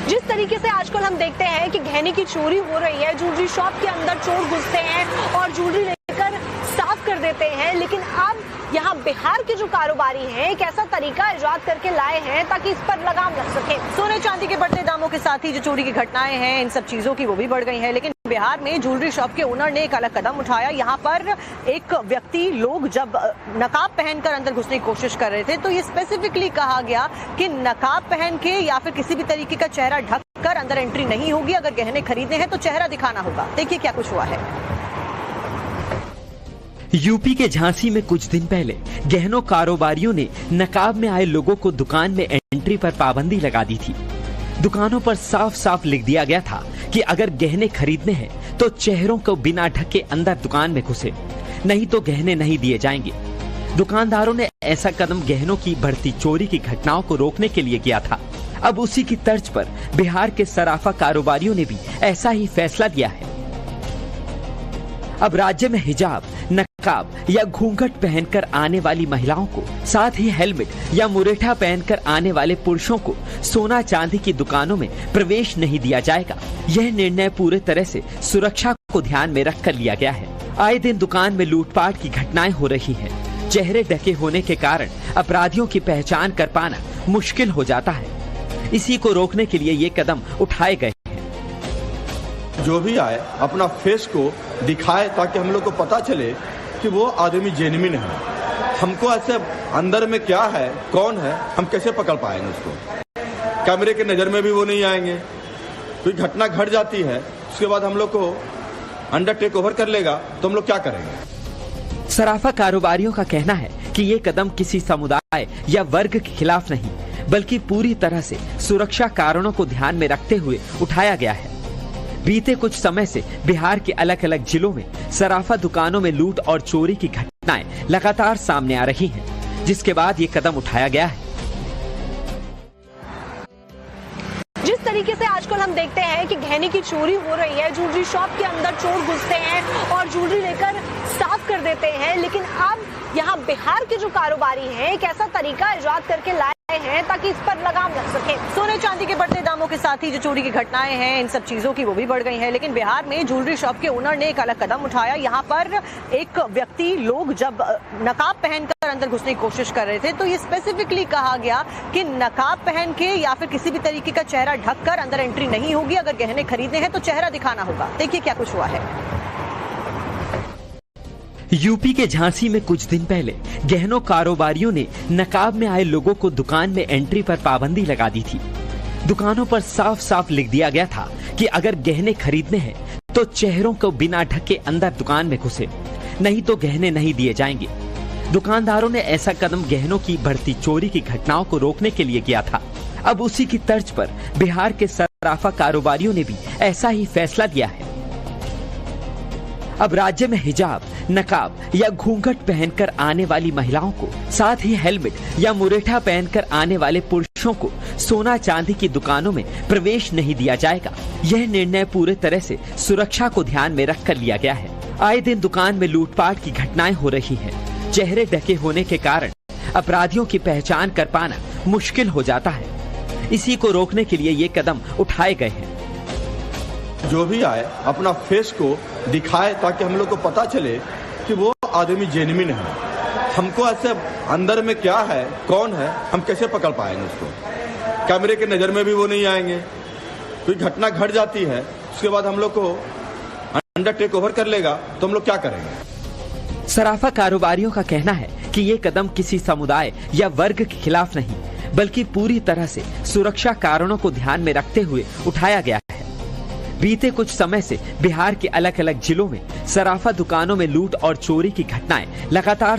जिस तरीके से आजकल हम देखते हैं कि गहने की चोरी हो रही है, ज्वेलरी शॉप के अंदर चोर घुसते हैं और ज्वेलरी लेकर साफ कर देते हैं, लेकिन अब यहाँ बिहार के जो कारोबारी हैं एक ऐसा तरीका इजाद करके लाए हैं ताकि इस पर लगाम लग सके। सोने चांदी के बढ़ते दामों के साथ ही जो चोरी की घटनाएं हैं, इन सब चीजों की वो भी बढ़ गई हैं, लेकिन बिहार में ज्वेलरी शॉप के ओनर ने एक अलग कदम उठाया। यहाँ पर एक व्यक्ति लोग जब नकाब पहनकर अंदर घुसने की कोशिश कर रहे थे तो ये स्पेसिफिकली कहा गया कि नकाब पहन के या फिर किसी भी तरीके का चेहरा ढक कर अंदर एंट्री नहीं होगी। अगर गहने खरीदने हैं तो चेहरा दिखाना होगा। देखिए क्या कुछ हुआ है। यूपी के झांसी में कुछ दिन पहले गहनों कारोबारियों ने नकाब में आए लोगों को दुकान में एंट्री पर पाबंदी लगा दी थी। दुकानों पर साफ साफ लिख दिया गया था कि अगर गहने खरीदने हैं तो चेहरों को बिना ढके अंदर दुकान में घुसे, नहीं तो गहने नहीं दिए जाएंगे। दुकानदारों ने ऐसा कदम गहनों की बढ़ती चोरी की घटनाओं को रोकने के लिए किया था। अब उसी की तर्ज पर बिहार के सराफा कारोबारियों ने भी ऐसा ही फैसला लिया है। अब राज्य में हिजाब, नकाब या घूंघट पहनकर आने वाली महिलाओं को, साथ ही हेलमेट या मुरेठा पहनकर आने वाले पुरुषों को सोना चांदी की दुकानों में प्रवेश नहीं दिया जाएगा। यह निर्णय पूरे तरह से सुरक्षा को ध्यान में रखकर लिया गया है। आए दिन दुकान में लूटपाट की घटनाएं हो रही हैं। चेहरे ढके होने के कारण अपराधियों की पहचान कर पाना मुश्किल हो जाता है। इसी को रोकने के लिए ये कदम उठाए गए। जो भी आए अपना फेस को दिखाए ताकि हम लोग को पता चले कि वो आदमी जेन्युइन है। हमको ऐसे अंदर में क्या है, कौन है, हम कैसे पकड़ पाएंगे उसको। कैमरे के नज़र में भी वो नहीं आएंगे। कोई घटना घट जाती है उसके बाद हम लोग को अंडर टेक ओवर कर लेगा तो हम लोग क्या करेंगे। सराफा कारोबारियों का कहना है कि ये कदम किसी समुदाय या वर्ग के खिलाफ नहीं, बल्कि पूरी तरह से सुरक्षा कारणों को ध्यान में रखते हुए उठाया गया है। बीते कुछ समय से बिहार के अलग अलग जिलों में सराफा दुकानों में लूट और चोरी की घटनाएं लगातार सामने आ रही हैं, जिसके बाद ये कदम उठाया गया है। जिस तरीके से आजकल हम देखते हैं कि गहने की चोरी हो रही है, ज्वेलरी शॉप के अंदर चोर घुसते हैं और ज्वेलरी लेकर साफ कर देते हैं, लेकिन अब यहाँ बिहार के जो कारोबारी हैं एक ऐसा तरीका इजाद करके लाए हैं ताकि इस पर लगाम लग सके। सोने चांदी के बढ़ते दामों के साथ ही जो चोरी की घटनाएं हैं, इन सब चीजों की वो भी बढ़ गई हैं, लेकिन बिहार में ज्वेलरी शॉप के ओनर ने एक अलग कदम उठाया। यहाँ पर एक व्यक्ति लोग जब नकाब पहनकर अंदर घुसने की कोशिश कर रहे थे तो ये स्पेसिफिकली कहा गया कि नकाब पहन के या फिर किसी भी तरीके का चेहरा ढक कर अंदर एंट्री नहीं होगी। अगर गहने खरीदने हैं तो चेहरा दिखाना होगा। देखिए क्या कुछ हुआ है। यूपी के झांसी में कुछ दिन पहले गहनों कारोबारियों ने नकाब में आए लोगों को दुकान में एंट्री पर पाबंदी लगा दी थी। दुकानों पर साफ साफ लिख दिया गया था कि अगर गहने खरीदने हैं तो चेहरों को बिना ढके अंदर दुकान में घुसे, नहीं तो गहने नहीं दिए जाएंगे। दुकानदारों ने ऐसा कदम गहनों की बढ़ती चोरी की घटनाओं को रोकने के लिए किया था। अब उसी की तर्ज पर बिहार के सराफा कारोबारियों ने भी ऐसा ही फैसला लिया है। अब राज्य में हिजाब, नकाब या घूंघट पहनकर आने वाली महिलाओं को, साथ ही हेलमेट या मुरेठा पहनकर आने वाले पुरुषों को सोना चांदी की दुकानों में प्रवेश नहीं दिया जाएगा। यह निर्णय पूरे तरह से सुरक्षा को ध्यान में रखकर लिया गया है। आए दिन दुकान में लूटपाट की घटनाएं हो रही हैं। चेहरे ढके होने के कारण अपराधियों की पहचान कर पाना मुश्किल हो जाता है। इसी को रोकने के लिए ये कदम उठाए गए हैं। जो भी आए अपना फेस को दिखाए ताकि हम लोग को पता चले कि वो आदमी जेन्युइन है। हमको ऐसे अंदर में क्या है, कौन है, हम कैसे पकड़ पाएंगे उसको। कैमरे के नज़र में भी वो नहीं आएंगे। कोई घटना घट जाती है उसके बाद हम लोग को अंडर टेक ओवर कर लेगा तो हम लोग क्या करेंगे। सराफा कारोबारियों का कहना है कि ये कदम किसी समुदाय या वर्ग के खिलाफ नहीं, बल्कि पूरी तरह से सुरक्षा कारणों को ध्यान में रखते हुए उठाया गया है। बीते कुछ समय से बिहार के अलग अलग जिलों में सराफा दुकानों में लूट और चोरी की घटनाएं लगातार